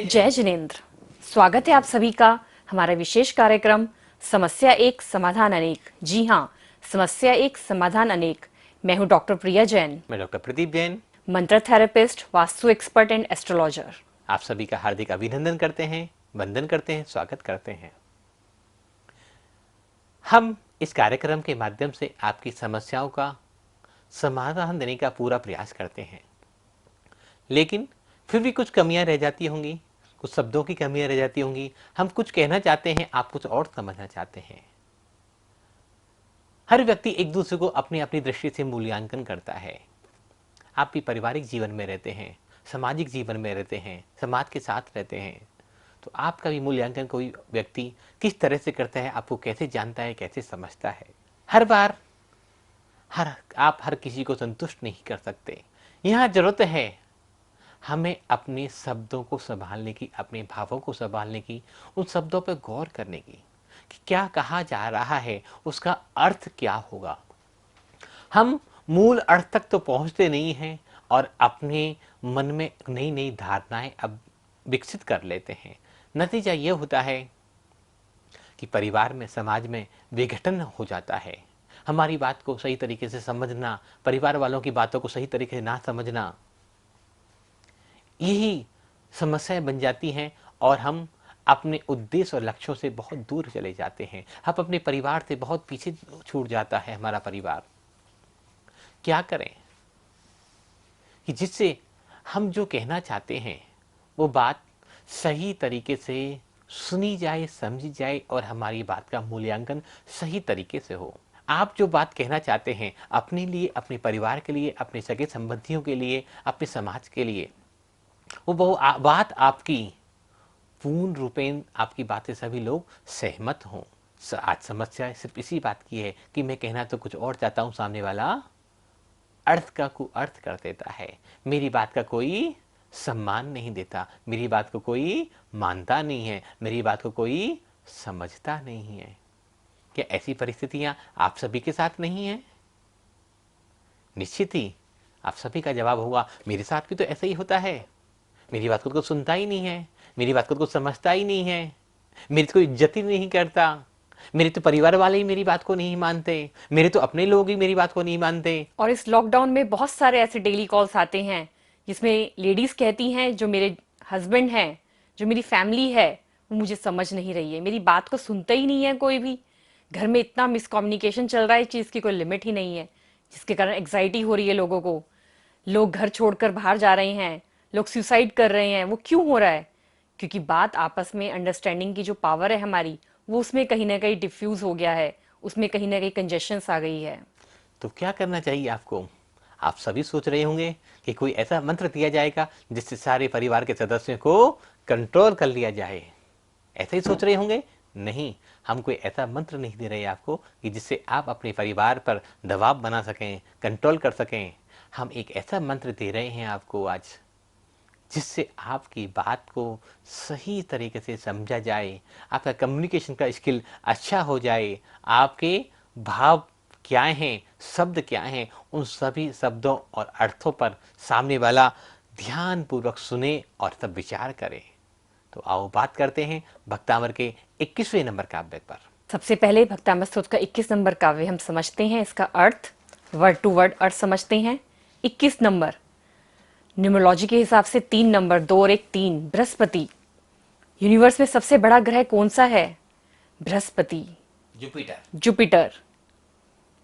जय जिनेन्द्र। स्वागत है आप सभी का हमारा विशेष कार्यक्रम समस्या एक समाधान अनेक। जी हाँ, समस्या एक समाधान अनेक। मैं हूँ डॉक्टर प्रिया जैन। मैं डॉक्टर प्रदीप जैन। मंत्र therapist, vastu expert and astrologer. आप सभी का हार्दिक अभिनंदन करते हैं, वंदन करते हैं, स्वागत करते हैं। हम इस कार्यक्रम के माध्यम से आपकी समस्याओं का समाधान देने का पूरा प्रयास करते हैं, लेकिन फिर भी कुछ कमियां रह जाती होंगी, कुछ शब्दों की कमियां रह जाती होंगी। हम कुछ कहना चाहते हैं, आप कुछ और समझना चाहते हैं। हर व्यक्ति एक दूसरे को अपनी अपनी दृष्टि से मूल्यांकन करता है। आप भी पारिवारिक जीवन में रहते हैं, सामाजिक जीवन में रहते हैं, समाज के साथ रहते हैं, तो आपका भी मूल्यांकन कोई व्यक्ति किस तरह से करता है, आपको कैसे जानता है, कैसे समझता है। हर बार आप हर किसी को संतुष्ट नहीं कर सकते। यहाँ जरूरत है हमें अपने शब्दों को संभालने की, अपने भावों को संभालने की, उन शब्दों पर गौर करने की कि क्या कहा जा रहा है, उसका अर्थ क्या होगा। हम मूल अर्थ तक तो पहुंचते नहीं हैं और अपने मन में नई नई धारणाएं अब विकसित कर लेते हैं। नतीजा यह होता है कि परिवार में, समाज में विघटन हो जाता है। हमारी बात को सही तरीके से समझना, परिवार वालों की बातों को सही तरीके से ना समझना, यही समस्याएं बन जाती हैं और हम अपने उद्देश्य और लक्ष्यों से बहुत दूर चले जाते हैं। हम अपने परिवार से बहुत पीछे छूट जाता है हमारा परिवार। क्या करें कि जिससे हम जो कहना चाहते हैं वो बात सही तरीके से सुनी जाए, समझी जाए और हमारी बात का मूल्यांकन सही तरीके से हो। आप जो बात कहना चाहते हैं अपने लिए, अपने परिवार के लिए, अपने सगे संबंधियों के लिए, अपने समाज के लिए, वो बात आपकी पूर्ण रूपेण, आपकी बातें सभी लोग सहमत हों। आज समस्या सिर्फ इसी बात की है कि मैं कहना तो कुछ और चाहता हूं, सामने वाला अर्थ का कुअर्थ कर देता है। मेरी बात का कोई सम्मान नहीं देता, मेरी बात को कोई मानता नहीं है, मेरी बात को कोई समझता नहीं है। क्या ऐसी परिस्थितियां आप सभी के साथ नहीं है? निश्चित ही आप सभी का जवाब होगा, मेरे साथ भी तो ऐसा ही होता है। मेरी बात को सुनता ही नहीं है, मेरी बात को समझता ही नहीं है, मेरी कोई इज्जत ही नहीं करता, मेरे तो परिवार वाले ही मेरी बात को नहीं मानते, मेरे तो अपने लोग ही मेरी बात को नहीं मानते। और इस लॉकडाउन में बहुत सारे ऐसे डेली कॉल्स आते हैं जिसमें लेडीज कहती हैं, जो मेरे हस्बैंड हैं, जो मेरी फैमिली है, वो मुझे समझ नहीं रही है, मेरी बात को सुनता ही नहीं है कोई भी। घर में इतना मिसकम्युनिकेशन चल रहा है, इस चीज़ की कोई लिमिट ही नहीं है, जिसके कारण एग्जाइटी हो रही है लोगों को। लोग घर छोड़कर बाहर जा रहे हैं, लोग सुसाइड कर रहे हैं। वो क्यों हो रहा है? क्योंकि बात आपस में अंडरस्टैंडिंग की जो पावर है हमारी, वो उसमें कहीं ना कहीं डिफ्यूज हो गया है, उसमें कहीं ना कहीं कंजेशंस आ गई है। तो क्या करना चाहिए आपको? आप सभी सोच रहे होंगे कि कोई ऐसा मंत्र दिया जाएगा जिससे सारे परिवार के सदस्यों को कंट्रोल कर लिया जाए। ऐसा ही सोच रहे होंगे? नहीं, हम कोई ऐसा मंत्र नहीं दे रहे आपको कि जिससे आप अपने परिवार पर दबाव बना सकें, कंट्रोल कर सकें। हम एक ऐसा मंत्र दे रहे हैं आपको आज जिससे आपकी बात को सही तरीके से समझा जाए, आपका कम्युनिकेशन का स्किल अच्छा हो जाए, आपके भाव क्या हैं, शब्द क्या हैं, उन सभी शब्दों और अर्थों पर सामने वाला ध्यानपूर्वक सुने और तब विचार करे। तो आओ बात करते हैं भक्तामर के 21वें नंबर काव्य पर। सबसे पहले भक्तामर स्तोत्र का 21 नंबर काव्य हम समझते हैं, इसका अर्थ, वर्ड टू वर्ड अर्थ समझते हैं। 21 नंबर न्यूमरोलॉजी के हिसाब से 3 नंबर, 2 और 1 3। बृहस्पति। यूनिवर्स में सबसे बड़ा ग्रह कौन सा है? बृहस्पति, जुपिटर।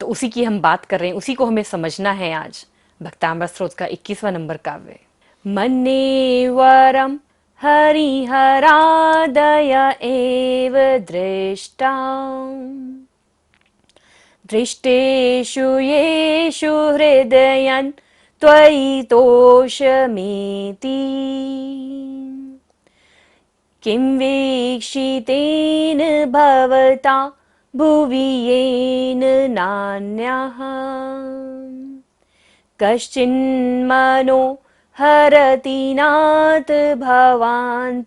तो उसी की हम बात कर रहे हैं, उसी को हमें समझना है आज। भक्तामर स्तोत्र का 21वां नंबर काव्य। मन्ये वरम हरिहरादय एव दृष्टा, दृष्टेषु येषु हृदयन् त्वयि तोषमेति, किं वीक्षितेन भवता भुवि येन नान्यः, कश्चिन्मनो हरति नाथ भवान्तरेऽपि।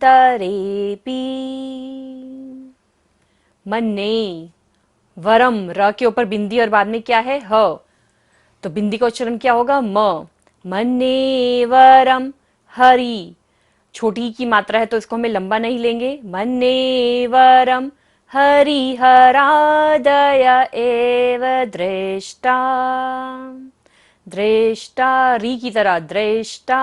मन्ये, वरम, र के ऊपर बिंदी और बाद में क्या है? ह। तो बिंदी का उच्चारण क्या होगा? म। मन्ये वरम हरि, छोटी की मात्रा है तो इसको हमें लंबा नहीं लेंगे। मन्नेवरम हरिहरादय एव दृष्टा, दृष्टा री की तरह दृष्टा,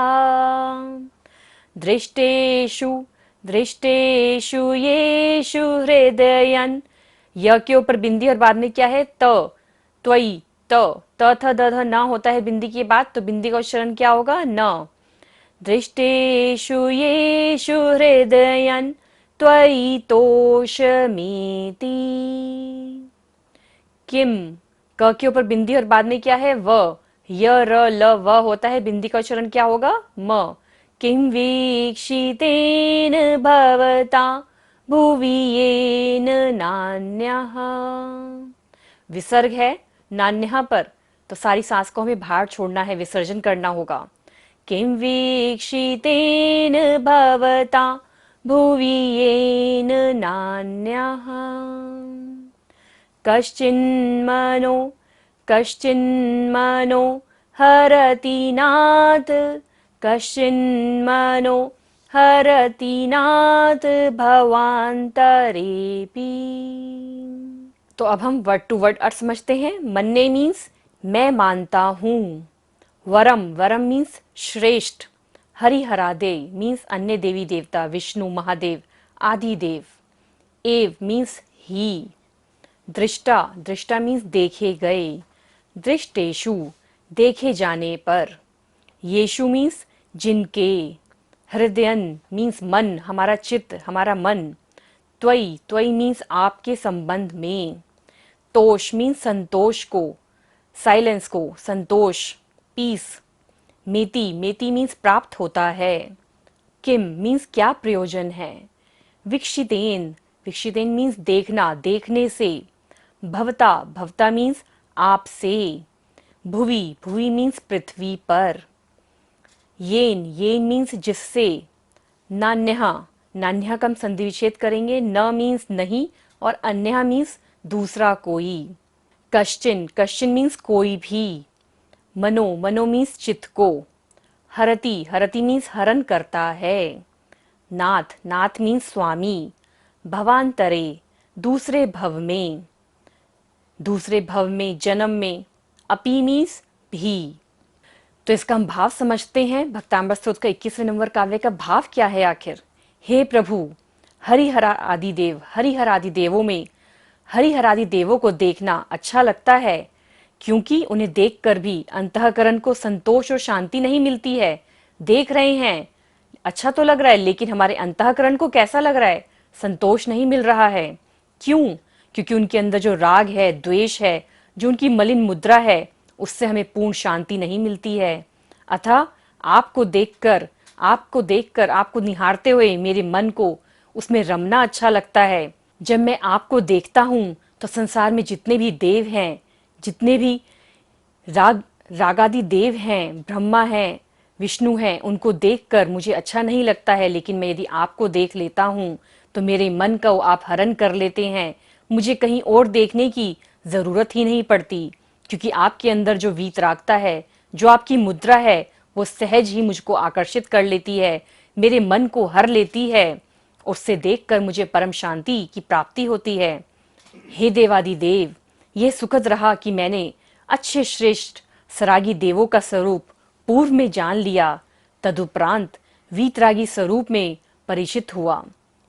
दृष्टेषु दृष्टेषु येषु हृदयन। य के ऊपर बिंदी और बाद में क्या है त, त्वयि त, त थ द ध न होता है बिंदी के बाद, तो बिंदी का उच्चारण क्या होगा न। दृष्टेषु येषु हृदयन त्वयि तोषमीति। किम, क के ऊपर बिंदी और बाद में क्या है व, य र ल व होता है, बिंदी का उच्चारण क्या होगा म। किम वीक्षितेन भवता भुवि येन नान्यः। विसर्ग है नान्यः पर, तो सारी सांस को हमें बाहर छोड़ना है, विसर्जन करना होगा। किं वीक्षितेन भवता भुवि येन नान्यः। कश्चिन्मनो कश्चिन्मनो हरति नाथ, कश्चिन्मनो हरति नाथ भवान्तरेऽपि। तो अब हम वर्ड टू वर्ड अर्थ समझते हैं। मन्ने मीन्स मैं मानता हूँ। वरम, वरम मीन्स श्रेष्ठ। हरिहरादे मीन्स अन्य देवी देवता, विष्णु, महादेव, आदि देव। एव मीन्स ही। दृष्टा, दृष्टा मीन्स देखे गए। दृष्टेषु देखे जाने पर। येषु मीन्स जिनके। हृदयन मीन्स मन, हमारा चित्त, हमारा मन। त्वयि, त्वयि मीन्स आपके संबंध में। तोष मीन्स संतोष को, साइलेंस को, संतोष, पीस। मेति, मेति मीन्स प्राप्त होता है। किम मीन्स क्या प्रयोजन है। विक्षितेन, विक्षितेन मीन्स देखना, देखने से। भवता, भवता मीन्स आपसे। भुवि, भुवि मीन्स पृथ्वी पर। येन, येन मीन्स जिससे। नान्यः, नान्यः का हम संधि विच्छेद करेंगे, न मीन्स नहीं और अन्यः मीन्स दूसरा कोई। कश्चिन, कश्चिन मीन्स कोई भी। मनो, मनो मीन्स चित्त को। हरति, हरति मीन्स हरण करता है। नाथ, नाथ मीन्स स्वामी। भवांतरे, दूसरे भव में, दूसरे भव में, जन्म में। अपि मीन्स भी। तो इसका हम भाव समझते हैं। भक्ताम्बर स्तोत्र का 21वें नंबर काव्य का भाव क्या है आखिर। हे प्रभु, हरिहर आदि देव, हरिहर आदि देवों में हरिहर आदि देवों को देखना अच्छा लगता है, क्योंकि उन्हें देखकर भी अंतःकरण को संतोष और शांति नहीं मिलती है। देख रहे हैं, अच्छा तो लग रहा है, लेकिन हमारे अंतःकरण को कैसा लग रहा है, संतोष नहीं मिल रहा है। क्यों? क्योंकि उनके अंदर जो राग है, द्वेष है, जो उनकी मलिन मुद्रा है, उससे हमें पूर्ण शांति नहीं मिलती है। अतः आपको देखकर, आपको निहारते हुए मेरे मन को उसमें रमना अच्छा लगता है। जब मैं आपको देखता हूँ तो संसार में जितने भी देव हैं, जितने भी रागादि देव हैं, ब्रह्मा हैं, विष्णु हैं, उनको देखकर मुझे अच्छा नहीं लगता है। लेकिन मैं यदि आपको देख लेता हूँ तो मेरे मन को आप हरण कर लेते हैं। मुझे कहीं और देखने की जरूरत ही नहीं पड़ती, क्योंकि आपके अंदर जो वीतरागता है, जो आपकी मुद्रा है, वो सहज ही मुझको आकर्षित कर लेती है, मेरे मन को हर लेती है। उससे देखकर मुझे परम शांति की प्राप्ति होती है। हे देवादि देव, यह सुखद रहा कि मैंने अच्छे श्रेष्ठ सरागी देवों का स्वरूप पूर्व में जान लिया, तदुपरांत वीतरागी स्वरूप में परिचित हुआ।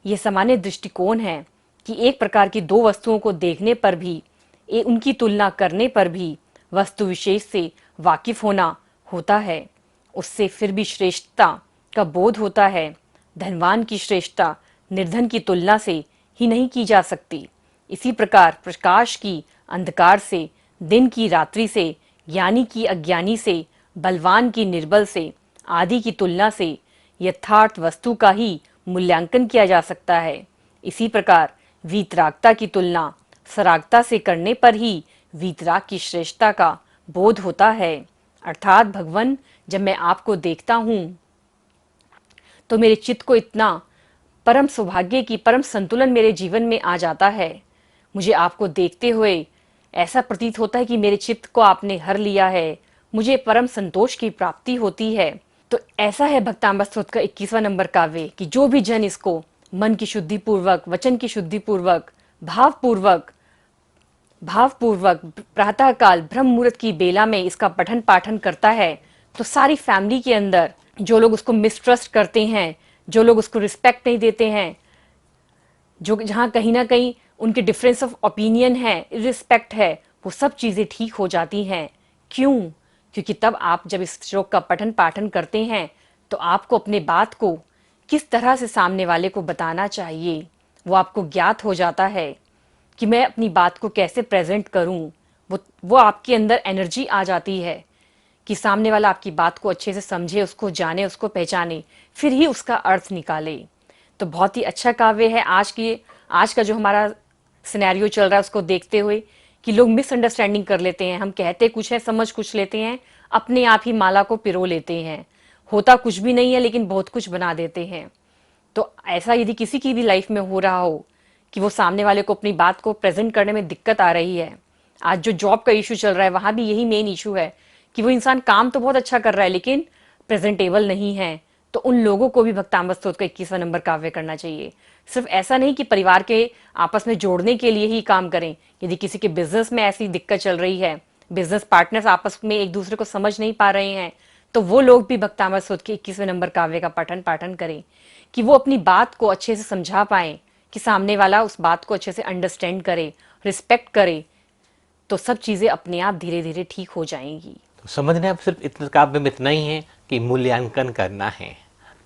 यह सामान्य दृष्टिकोण है कि एक प्रकार की दो वस्तुओं को देखने पर भी, उनकी तुलना करने पर भी वस्तु विशेष से वाकिफ होना होता है, उससे फिर भी श्रेष्ठता का बोध होता है। धनवान की श्रेष्ठता निर्धन की तुलना से ही नहीं की जा सकती। इसी प्रकार प्रकाश की अंधकार से, दिन की रात्रि से, ज्ञानी की अज्ञानी से, बलवान की निर्बल से आदि की तुलना से यथार्थ वस्तु का ही मूल्यांकन किया जा सकता है। इसी प्रकार वीतरागता की तुलना सरागता से करने पर ही वीतराग की श्रेष्ठता का बोध होता है। अर्थात भगवान, जब मैं आपको देखता हूँ तो मेरे चित्त को इतना परम सौभाग्य की परम संतुलन मेरे जीवन में आ जाता है। मुझे आपको देखते हुए ऐसा प्रतीत होता है कि मेरे चित्त को आपने हर लिया है। मुझे परम संतोष की प्राप्ति होती है। तो ऐसा है भक्ताम्बर स्तोत्र का 21वां नंबर काव्य कि जो भी जन इसको मन की शुद्धि पूर्वक, वचन की शुद्धि पूर्वक, भावपूर्वक भावपूर्वक प्रातःकाल ब्रह्म मुहूर्त की बेला में इसका पठन पाठन करता है, तो सारी फैमिली के अंदर जो लोग उसको मिसट्रस्ट करते हैं, जो लोग उसको रिस्पेक्ट नहीं देते हैं, जो जहाँ कहीं ना कहीं उनके डिफरेंस ऑफ ओपिनियन है, रिस्पेक्ट है, वो सब चीज़ें ठीक हो जाती हैं। क्यों? क्योंकि तब आप जब इस श्लोक का पठन पाठन करते हैं तो आपको अपने बात को किस तरह से सामने वाले को बताना चाहिए वो आपको ज्ञात हो जाता है कि मैं अपनी बात को कैसे प्रेजेंट करूं। वो आपके अंदर एनर्जी आ जाती है कि सामने वाला आपकी बात को अच्छे से समझे, उसको जाने, उसको पहचाने, फिर ही उसका अर्थ निकाले। तो बहुत ही अच्छा काव्य है आज का जो हमारा सिनेरियो चल रहा है उसको देखते हुए कि लोग मिसअंडरस्टैंडिंग कर लेते हैं। हम कहते कुछ है, समझ कुछ लेते हैं, अपने आप ही माला को पिरो लेते हैं। होता कुछ भी नहीं है लेकिन बहुत कुछ बना देते हैं। तो ऐसा यदि किसी की भी लाइफ में हो रहा हो कि वो सामने वाले को अपनी बात को प्रेजेंट करने में दिक्कत आ रही है, आज जो जॉब का इशू चल रहा है वहां भी यही मेन इशू है कि वो इंसान काम तो बहुत अच्छा कर रहा है लेकिन प्रेजेंटेबल नहीं है। तो उन लोगों को भी भक्ताम्बर स्तोत्र का 21वां नंबर काव्य करना चाहिए। सिर्फ ऐसा नहीं कि परिवार के आपस में जोड़ने के लिए ही काम करें। यदि किसी के बिजनेस में ऐसी दिक्कत चल रही है, बिजनेस पार्टनर्स आपस में एक दूसरे को समझ नहीं पा रहे हैं, तो वो लोग भी भक्ताम्बर स्तोत्र के 21वें नंबर काव्य का पठन पाठन करें कि वो अपनी बात को अच्छे से समझा पाए, कि सामने वाला उस बात को अच्छे से अंडरस्टैंड करे, रिस्पेक्ट करे, तो सब चीज़ें अपने आप धीरे धीरे ठीक हो जाएंगी। तो समझना अब सिर्फ इतना काव्य में इतना ही है कि मूल्यांकन करना है,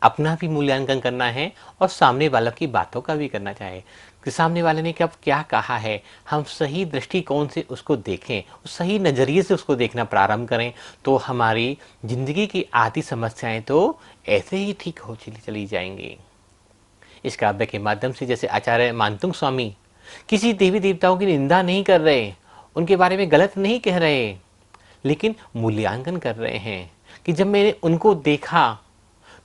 अपना भी मूल्यांकन करना है और सामने वालों की बातों का भी करना चाहिए कि सामने वाले ने कब क्या कहा है, हम सही दृष्टिकोण से उसको देखें, उस सही नज़रिए से उसको देखना प्रारंभ करें, तो हमारी ज़िंदगी की आधी समस्याएं तो ऐसे ही ठीक हो चली जाएंगी। इस काव्य के माध्यम से जैसे आचार्य मानतुंग स्वामी किसी देवी देवताओं की निंदा नहीं कर रहे, उनके बारे में गलत नहीं कह रहे, लेकिन मूल्यांकन कर रहे हैं कि जब मैंने उनको देखा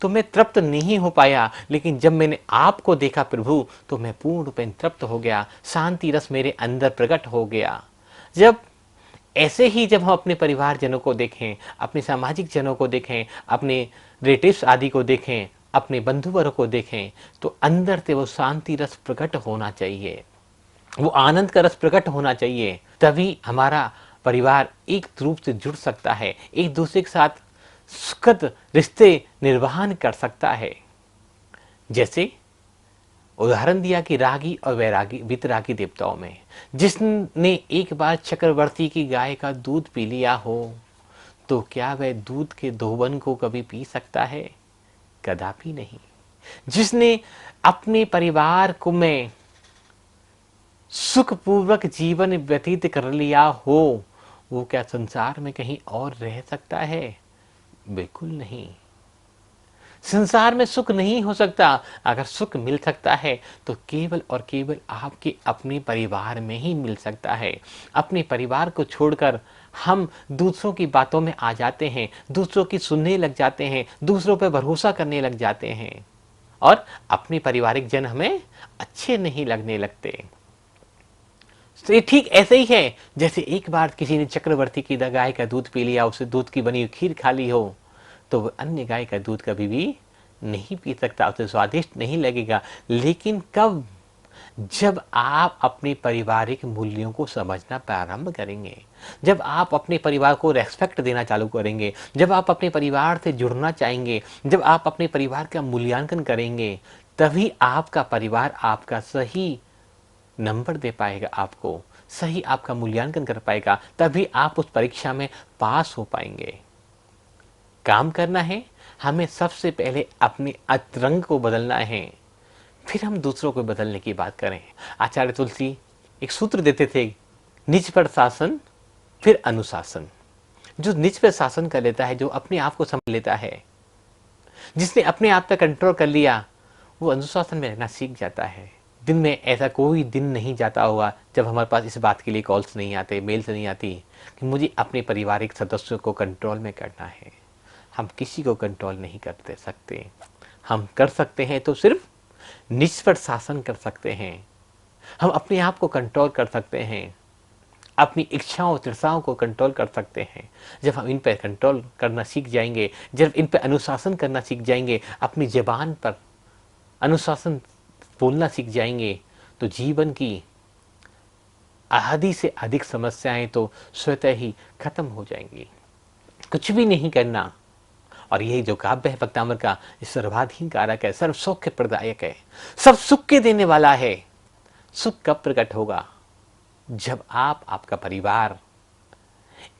तो मैं तृप्त नहीं हो पाया, लेकिन जब मैंने आपको देखा प्रभु तो मैं पूर्ण रूपेण तृप्त हो गया, शांति रस मेरे अंदर प्रकट हो गया। जब ऐसे ही जब हम अपने परिवारजनों को देखें, अपने सामाजिक जनों को देखें, अपने रिलेटिव्स आदि को देखें, अपने बंधु वर्ग को देखें, तो अंदर से वो शांति रस प्रकट होना चाहिए, वो आनंद का रस प्रकट होना चाहिए। तभी हमारा परिवार एक रूप से जुड़ सकता है, एक दूसरे के साथ सुखद रिश्ते निर्वहन कर सकता है। जैसे उदाहरण दिया कि रागी और वैरागी वितरागी देवताओं में, जिसने एक बार चक्रवर्ती की गाय का दूध पी लिया हो तो क्या वह दूध के दोहन को कभी पी सकता है? कदापि नहीं। जिसने अपने परिवार को में सुखपूर्वक जीवन व्यतीत कर लिया हो, वो क्या संसार में कहीं और रह सकता है? बिल्कुल नहीं। संसार में सुख नहीं हो सकता। अगर सुख मिल सकता है तो केवल और केवल आपके अपने परिवार में ही मिल सकता है। अपने परिवार को छोड़कर हम दूसरों की बातों में आ जाते हैं, दूसरों की सुनने लग जाते हैं, दूसरों पर भरोसा करने लग जाते हैं और अपने पारिवारिक जन हमें अच्छे नहीं लगने लगते। तो ये ठीक ऐसे ही है जैसे एक बार किसी ने चक्रवर्ती की गाय का दूध पी लिया, उसे दूध की बनी हुई खीर खा ली हो, तो वह अन्य गाय का दूध कभी भी नहीं पी सकता, उसे स्वादिष्ट नहीं लगेगा। लेकिन कब? जब आप अपने पारिवारिक मूल्यों को समझना प्रारंभ करेंगे, जब आप अपने परिवार को रेस्पेक्ट देना चालू करेंगे, जब आप अपने परिवार से जुड़ना चाहेंगे, जब आप अपने परिवार का मूल्यांकन करेंगे, तभी आपका परिवार आपका सही नंबर दे पाएगा, आपको सही आपका मूल्यांकन कर पाएगा, तभी आप उस परीक्षा में पास हो पाएंगे। काम करना है, हमें सबसे पहले अपने अंतरंग को बदलना है, फिर हम दूसरों को बदलने की बात करें। आचार्य तुलसी एक सूत्र देते थे, निज पर शासन फिर अनुशासन। जो निज पर शासन कर लेता है, जो अपने आप को समझ लेता है, जिसने अपने आप पर कंट्रोल कर लिया, वो अनुशासन में रहना सीख जाता है। दिन में ऐसा कोई दिन नहीं जाता होगा जब हमारे पास इस बात के लिए कॉल्स नहीं आते, मेल्स नहीं आती कि मुझे अपने पारिवारिक सदस्यों को कंट्रोल में करना है। हम किसी को कंट्रोल नहीं कर सकते। हम कर सकते हैं तो सिर्फ निज पर शासन कर सकते हैं। हम अपने आप को कंट्रोल कर सकते हैं। अपनी इच्छाओं तृषाओं को कंट्रोल कर सकते हैं। जब हम इन पर कंट्रोल करना सीख जाएंगे, जब इन पर अनुशासन करना सीख जाएंगे, अपनी ज़बान पर अनुशासन बोलना सीख जाएंगे, तो जीवन की आधी से अधिक समस्याएं तो स्वतः ही खत्म हो जाएंगी। कुछ भी नहीं करना। और यही जो काव्य है भक्तामर का, सर्वाधीन कारक है, सर्व सौख्य प्रदायक है, सब सुख के देने वाला है। सुख कब प्रकट होगा? जब आपका परिवार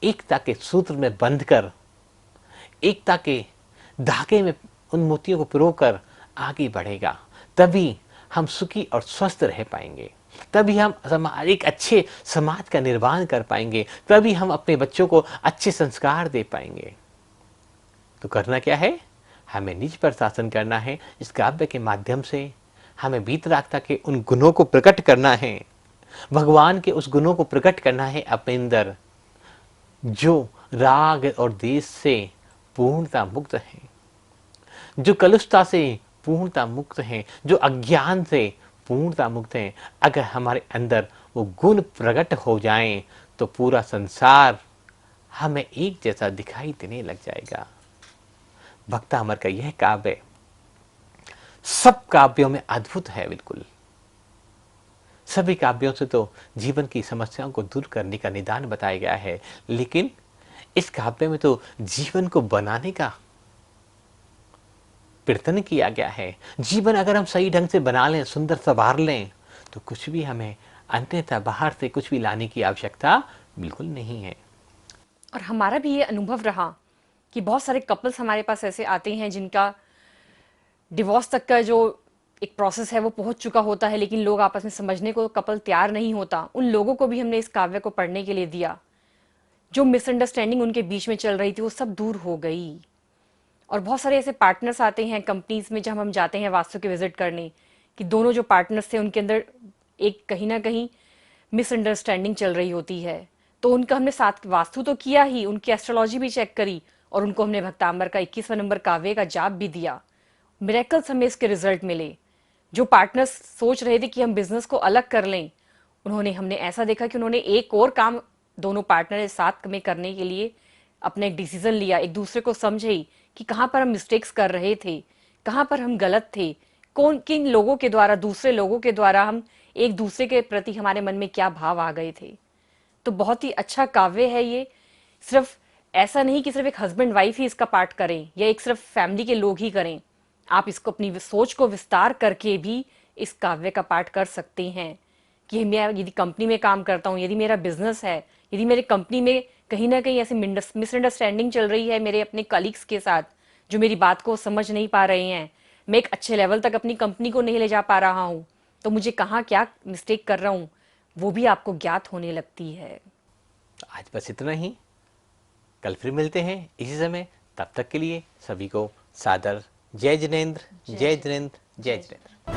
एकता के सूत्र में बंधकर, एकता के धागे में उन मोतियों को पिरोकर आगे बढ़ेगा। तभी हम सुखी और स्वस्थ रह पाएंगे, तभी हम एक अच्छे समाज का निर्माण कर पाएंगे, तभी हम अपने बच्चों को अच्छे संस्कार दे पाएंगे। तो करना क्या है? हमें निज पर शासन करना है। इस काव्य के माध्यम से हमें वीतरागता के उन गुणों को प्रकट करना है, भगवान के उस गुणों को प्रकट करना है अपने अंदर, जो राग और देश से पूर्णता मुक्त है, जो कलुषता से पूर्णता मुक्त है, जो अज्ञान से पूर्णता मुक्त है। अगर हमारे अंदर वो गुण प्रकट हो जाएं तो पूरा संसार हमें एक जैसा दिखाई देने लग जाएगा। भक्तामर का यह काव्य सब काव्यों में अद्भुत है। बिल्कुल सभी काव्यों से तो जीवन की समस्याओं को दूर करने का निदान बताया गया है, लेकिन इस काव्य में तो जीवन को बनाने का कीर्तन किया गया है। जीवन अगर हम सही ढंग से बना लें, सुंदर संवार लें, तो कुछ भी हमें अन्यथा बाहर से कुछ भी लाने की आवश्यकता बिल्कुल नहीं है। और हमारा भी ये अनुभव रहा कि बहुत सारे कपल्स हमारे पास ऐसे आते हैं जिनका डिवोर्स तक का जो एक प्रोसेस है वो पहुंच चुका होता है, लेकिन लोग आपस में समझने को कपल तैयार नहीं होता। उन लोगों को भी हमने इस काव्य को पढ़ने के लिए दिया। जो मिसअंडरस्टैंडिंग उनके बीच में चल रही थी वो सब दूर हो गई। और बहुत सारे ऐसे पार्टनर्स आते हैं कंपनीज में, जब हम जाते हैं वास्तु के विजिट करने, कि दोनों जो पार्टनर्स थे उनके अंदर एक कहीं ना कहीं मिसअंडरस्टैंडिंग चल रही होती है। तो उनका हमने साथ वास्तु तो किया ही, उनकी एस्ट्रोलॉजी भी चेक करी, और उनको हमने भक्तांबर का 21वां नंबर काव्य का जाप भी दिया। मिरेकल्स हमें इसके रिजल्ट मिले। जो पार्टनर्स सोच रहे थे कि हम बिजनेस को अलग कर लें, हमने ऐसा देखा कि उन्होंने एक और काम दोनों पार्टनर साथ में करने के लिए अपना एक डिसीजन लिया, एक दूसरे को समझे कि कहाँ पर हम मिस्टेक्स कर रहे थे, कहाँ पर हम गलत थे, कौन किन लोगों के द्वारा, दूसरे लोगों के द्वारा हम एक दूसरे के प्रति हमारे मन में क्या भाव आ गए थे। तो बहुत ही अच्छा काव्य है ये। सिर्फ ऐसा नहीं कि सिर्फ एक हस्बैंड वाइफ ही इसका पाठ करें या एक सिर्फ फैमिली के लोग ही करें। आप इसको अपनी सोच को विस्तार करके भी इस काव्य का पाठ कर सकते हैं कि मैं यदि कंपनी में काम करता हूँ, यदि मेरा बिजनेस है, यदि मेरे कंपनी में कहीं ना कहीं ऐसी मिसअंडरस्टैंडिंग चल रही है मेरे अपने कलीग्स के साथ, जो मेरी बात को समझ नहीं पा रहे हैं, मैं एक अच्छे लेवल तक अपनी कंपनी को नहीं ले जा पा रहा हूँ, तो मुझे कहाँ क्या मिस्टेक कर रहा हूँ वो भी आपको ज्ञात होने लगती है। आज बस इतना ही। कल फिर मिलते हैं इसी समय। तब तक के लिए सभी को सादर जय जिनेंद्र, जय जिनेंद्र, जय जिनेंद्र।